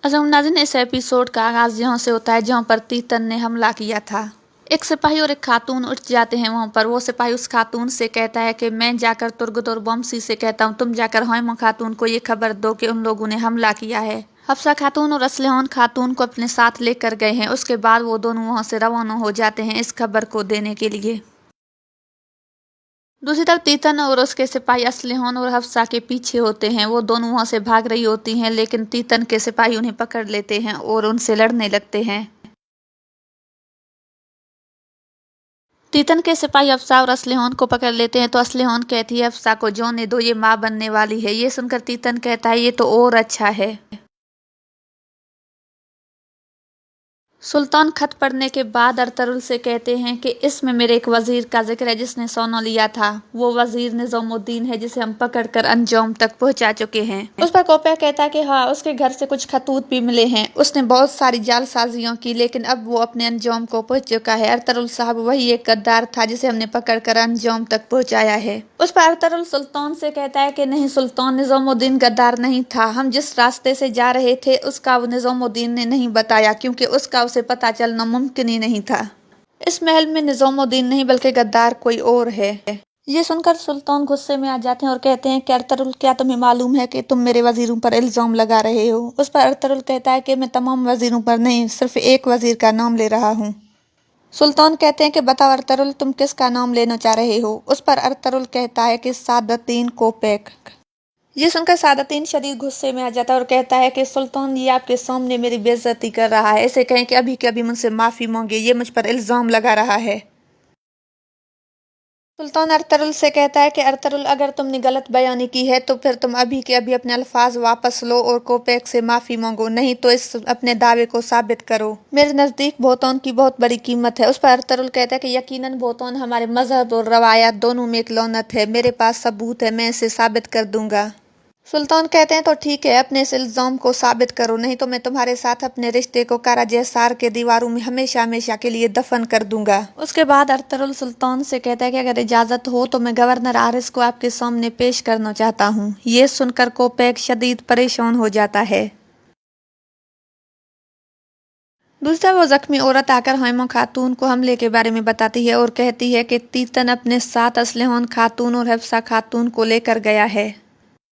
अज़म नाज़रीन, इस एपिसोड का आगाज़ यहाँ से होता है जहाँ पर तीतन ने हमला किया था। एक सिपाही और एक खातून उठ जाते हैं वहाँ पर। वो सिपाही उस खातून से कहता है कि मैं जाकर तुर्गत और बमसी से कहता हूँ, तुम जाकर हैमा खातून को ये खबर दो कि उन लोगों ने हमला किया है। हफ्सा खातून और असलहान खातून को अपने साथ लेकर गए हैं। उसके बाद वो दोनों वहाँ से रवाना हो जाते हैं इस खबर को देने के लिए। दूसरी तरफ तीतन और उसके सिपाही असलहान और हफ्सा के पीछे होते हैं। वो दोनों वहां से भाग रही होती हैं, लेकिन तीतन के सिपाही उन्हें पकड़ लेते हैं और उनसे लड़ने लगते हैं। तीतन के सिपाही हफ्सा और असलहान को पकड़ लेते हैं तो असलहान कहती है हफ्सा को, जोने दो, ये माँ बनने वाली है। ये सुनकर तीतन कहता है, ये तो और अच्छा है। सुल्तान खत पढ़ने के बाद अरतुगरुल से कहते हैं कि इसमें मेरे एक वजीर का जिक्र है जिसने सोना लिया था। वो वजीर निजामुद्दीन है जिसे हम पकड़कर अंजाम तक पहुंचा चुके हैं। उस पर कोपे कहता है कि हाँ, उसके घर से कुछ खतूत भी मिले हैं। उसने बहुत सारी जालसाजियों की, लेकिन अब वो अपने अंजाम को पहुंच चुका है। अरतुगरुल साहब वही एक गद्दार था जिसे हमने पकड़कर अंजाम तक पहुंचाया है। उस पर अरतुगरुल सुल्तान से कहता है कि नहीं सुल्तान, निजामुद्दीन गद्दार नहीं था। हम जिस रास्ते से जा रहे थे उसका निजामुद्दीन ने नहीं बताया, क्योंकि उसका उसे पता चलना मुमकिन ही नहीं था। इस महल में निजामुद्दीन नहीं बल्कि गद्दार कोई और है। ये सुनकर सुल्तान गुस्से में आ जाते हैं और कहते हैं कि अरतुगरुल, क्या तुम्हें मालूम है कि तुम मेरे वजीरों पर इल्जाम लगा रहे हो? उस पर अरतुगरुल कहता है कि मैं तमाम वजीरों पर नहीं, सिर्फ एक वजीर का नाम ले रहा हूँ। सुल्तान कहते हैं कि बताओ अरतुगरुल, तुम किसका नाम लेना चाह रहे हो? उस पर अरतुगरुल कहता है कि सादतीन कोपेक। ये सुनकर सादतीन शदीद गुस्से में आ जाता है और कहता है कि सुल्तान, ये आपके सामने मेरी बेइज्जती कर रहा है। इसे कहें कि अभी के अभी मुझसे माफी मांगे, ये मुझ पर इल्जाम लगा रहा है। सुल्तान अरतुगरुल से कहता है कि अरतुगरुल, अगर तुमने गलत बयानी की है तो फिर तुम अभी के अभी अपने अल्फाज वापस लो और कोपेक से माफी मांगो, नहीं तो इस अपने दावे को साबित करो। मेरे नजदीक बोतौन की बहुत बड़ी कीमत है। उस पर अरतुगरुल कहता है कि यकीनन बोतौन हमारे मजहब और रवायात दोनों में एक लौनत है। मेरे पास सबूत है, मैं इसे साबित कर दूंगा। सुल्तान कहते हैं तो ठीक है, अपने इस इल्जाम को साबित करो, नहीं तो मैं तुम्हारे साथ अपने रिश्ते को कराजेसार के दीवारों में हमेशा हमेशा के लिए दफन कर दूंगा। उसके बाद अरतुगरुल सुल्तान से कहता है कि अगर इजाजत हो तो मैं गवर्नर आरिस को आपके सामने पेश करना चाहता हूँ। ये सुनकर कोपेक शदीद परेशान हो जाता है। दूसरा, वो जख्मी औरत आकर हैमा खातून को हमले के बारे में बताती है और कहती है कि तीतन अपने साथ असलहान खातून और हफ्सा खातून को लेकर गया है।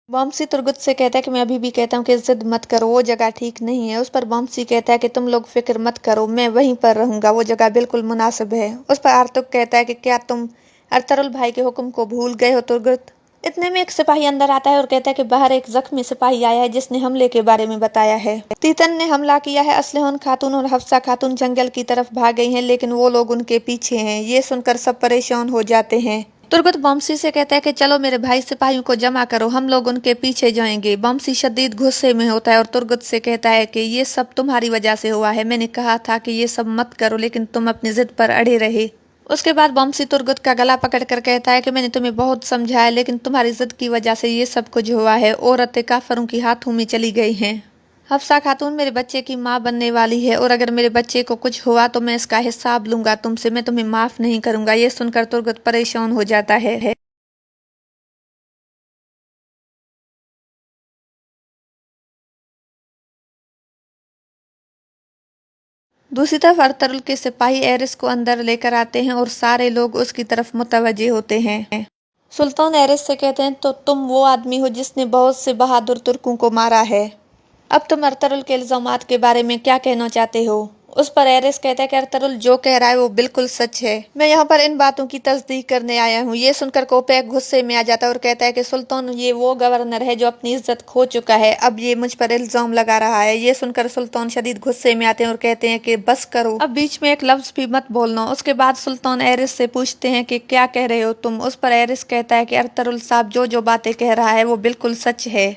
बमसी तुर्गत से कहता है कि मैं अभी भी कहता हूँ कि जिद मत करो, वो जगह ठीक नहीं है। उस पर बमसी कहता है कि तुम लोग फिक्र मत करो, मैं वहीं पर रहूंगा, वो जगह बिल्कुल मुनासिब है। उस पर आर्तुक कहता है कि क्या तुम अरतुगरुल भाई के हुक्म को भूल गए हो तुर्गत? इतने में एक सिपाही अंदर आता है और कहता है कि बाहर एक जख्मी सिपाही आया है जिसने हमले के बारे में बताया है। तीतन ने हमला किया है। असलहान खातून और हफ्सा खातून जंगल की तरफ भाग गई हैं, लेकिन वो लोग उनके पीछे हैं। ये सुनकर सब परेशान हो जाते हैं। तुर्गत बमसी से कहता है कि चलो मेरे भाई सिपाहियों को जमा करो, हम लोग उनके पीछे जाएंगे। बमसी शदीद गुस्से में होता है और तुर्गत से कहता है कि ये सब तुम्हारी वजह से हुआ है। मैंने कहा था कि ये सब मत करो, लेकिन तुम अपनी जिद पर अड़े रहे। उसके बाद बमसी तुर्गत का गला पकड़कर कहता है कि मैंने तुम्हें बहुत समझाया, लेकिन तुम्हारी जिद की वजह से ये सब कुछ हुआ है। औरतें काफरों की हाथों में चली गई हैं। हफ्सा खातून मेरे बच्चे की माँ बनने वाली है और अगर मेरे बच्चे को कुछ हुआ तो मैं इसका हिसाब लूंगा तुमसे, मैं तुम्हें माफ नहीं करूंगा। ये सुनकर तुर्गत परेशान हो जाता है। दूसरी तरफ अरतुगरुल के सिपाही एरिस को अंदर लेकर आते हैं और सारे लोग उसकी तरफ मुतवज्जे होते हैं। सुल्तान एरिस से कहते हैं तो तुम वो आदमी हो जिसने बहुत से बहादुर तुर्कों को मारा है। अब तुम अरतुगरुल के इल्जामात के बारे में क्या कहना चाहते हो? उस पर एरिस कहता है कि अरतुगरुल जो कह रहा है वो बिल्कुल सच है। मैं यहाँ पर इन बातों की तस्दीक करने आया हूँ। ये सुनकर कोपेक गुस्से में आ जाता है और कहता है कि सुल्तान, ये वो गवर्नर है जो अपनी इज्जत खो चुका है, अब ये मुझ पर इल्जाम लगा रहा है। ये सुनकर सुल्तान शदीद गुस्से में आते हैं और कहते हैं कि बस करो, अब बीच में एक लफ्ज भी मत बोलना। उसके बाद सुल्तान एरिस से पूछते हैं कि क्या कह रहे हो तुम? उस पर एरिस कहता है कि अरतुगरुल साहब जो जो बातें कह रहा है वो बिल्कुल सच है।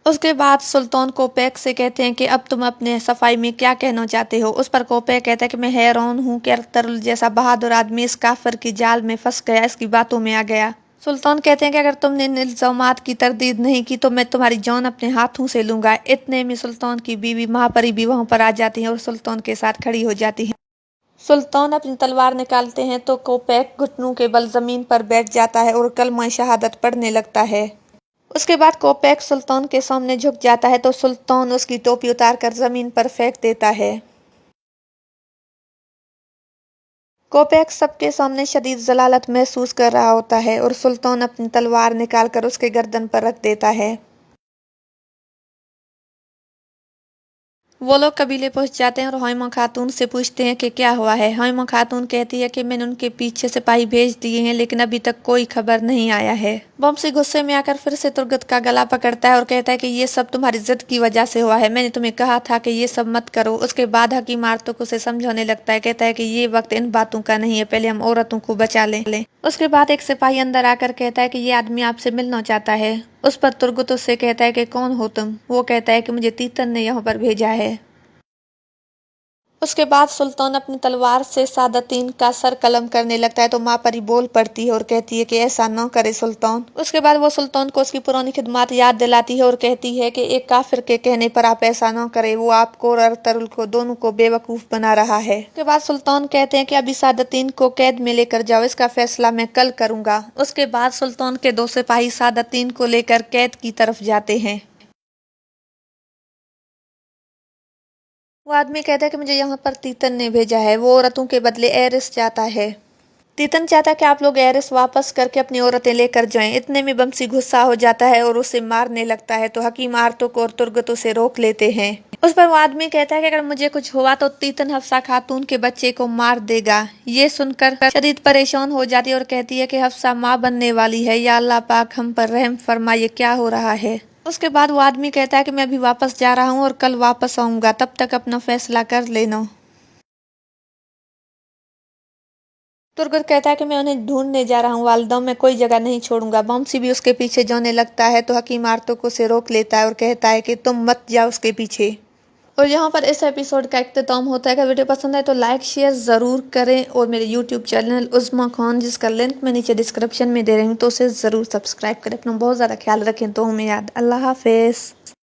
उसके बाद सुल्तान कोपेक से कहते हैं कि अब तुम अपने सफाई में क्या कहना चाहते हो? उस पर कोपेक कहता है कि मैं हैरान हूँ कि अरतुगरुल जैसा बहादुर आदमी इस काफिर की जाल में फंस गया, इसकी बातों में आ गया। सुल्तान कहते हैं कि अगर तुमने इन इल्जामात की तरदीद नहीं की तो मैं तुम्हारी जान अपने हाथों से लूंगा। इतने में सुल्तान की बीवी महापरी भी वहां पर आ जाती है और सुल्तान के साथ खड़ी हो जाती है। सुल्तान अपनी तलवार निकालते हैं तो कोपेक घुटनों के बल जमीन पर बैठ जाता है और कलमा शहादत पढ़ने लगता है। اس کے بعد کوپیک سلطان کے سامنے جھک جاتا ہے تو سلطان اس کی ٹوپی اتار کر زمین پر پھینک دیتا ہے۔ کوپیک سب کے سامنے شدید ذلالت محسوس کر رہا ہوتا ہے اور سلطان اپنی تلوار نکال کر اس کے گردن پر رکھ دیتا ہے۔ وہ لوگ قبیلے پہنچ جاتے ہیں اور ہائمہ خاتون سے پوچھتے ہیں کہ کیا ہوا ہے۔ ہائمہ خاتون کہتی ہے کہ میں نے ان کے پیچھے سپاہی بھیج دیے ہیں لیکن ابھی تک کوئی خبر نہیں آیا ہے۔ بمسی غصے میں آ کر پھر سے ترگت کا گلا پکڑتا ہے اور کہتا ہے کہ یہ سب تمہاری ضد کی وجہ سے ہوا ہے، میں نے تمہیں کہا تھا کہ یہ سب مت کرو۔ اس کے بعد حکیم آرتک اسے سمجھانے لگتا ہے، کہتا ہے کہ یہ وقت ان باتوں کا نہیں ہے، پہلے ہم عورتوں کو بچا لیں۔ اس کے بعد ایک سپاہی اندر آ کر کہتا ہے کہ یہ آدمی آپ سے ملنا چاہتا ہے۔ اس پر ترگت اس سے کہتا ہے کہ کون ہو تم؟ وہ کہتا ہے کہ مجھے تیتن نے یہاں پر بھیجا ہے۔ اس کے بعد سلطان اپنی تلوار سے سعادتین کا سر قلم کرنے لگتا ہے تو ماں پری بول پڑتی ہے اور کہتی ہے کہ ایسا نہ کرے سلطان۔ اس کے بعد وہ سلطان کو اس کی پرانی خدمات یاد دلاتی ہے اور کہتی ہے کہ ایک کافر کے کہنے پر آپ ایسا نہ کرے، وہ آپ کو اور ارطغرل کو دونوں کو بے وقوف بنا رہا ہے۔ اس کے بعد سلطان کہتے ہیں کہ ابھی سعادتین کو قید میں لے کر جاؤ، اس کا فیصلہ میں کل کروں گا۔ اس کے بعد سلطان کے دو سپاہی سعادتین کو لے کر قید کی طرف جاتے ہیں۔ وہ آدمی کہتا ہے کہ مجھے یہاں پر تیتن نے بھیجا ہے، وہ عورتوں کے بدلے ایرس چاہتا ہے۔ تیتن چاہتا ہے کہ آپ لوگ ایرس واپس کر کے اپنی عورتیں لے کر جائیں۔ اتنے میں بمسی غصہ ہو جاتا ہے اور اسے مارنے لگتا ہے تو حکیم آرتک اور ترگت اسے روک لیتے ہیں۔ اس پر وہ آدمی کہتا ہے کہ اگر مجھے کچھ ہوا تو تیتن حفصہ خاتون کے بچے کو مار دے گا۔ یہ سن کر شدید پریشان ہو جاتی ہے اور کہتی ہے کہ حفصہ ماں بننے والی ہے، یا اللہ پاک ہم پر رحم فرما، یہ کیا ہو رہا ہے۔ اس کے بعد وہ آدمی کہتا ہے کہ میں ابھی واپس جا رہا ہوں اور کل واپس آؤں گا، تب تک اپنا فیصلہ کر لینا۔ ترگت کہتا ہے کہ میں انہیں ڈھونڈنے جا رہا ہوں والدہ، میں کوئی جگہ نہیں چھوڑوں گا۔ بمسی بھی اس کے پیچھے جانے لگتا ہے تو حکیم آرتک اسے روک لیتا ہے اور کہتا ہے کہ تم مت جاؤ اس کے پیچھے۔ اور یہاں پر اس ایپیسوڈ کا اختتام ہوتا ہے۔ اگر ویڈیو پسند ہے تو لائک شیئر ضرور کریں اور میرے یوٹیوب چینل عظمیٰ خان، جس کا لنک میں نیچے ڈسکرپشن میں دے رہی ہوں، تو اسے ضرور سبسکرائب کریں۔ اپنا بہت زیادہ خیال رکھیں، تو ہمیں یاد۔ اللہ حافظ۔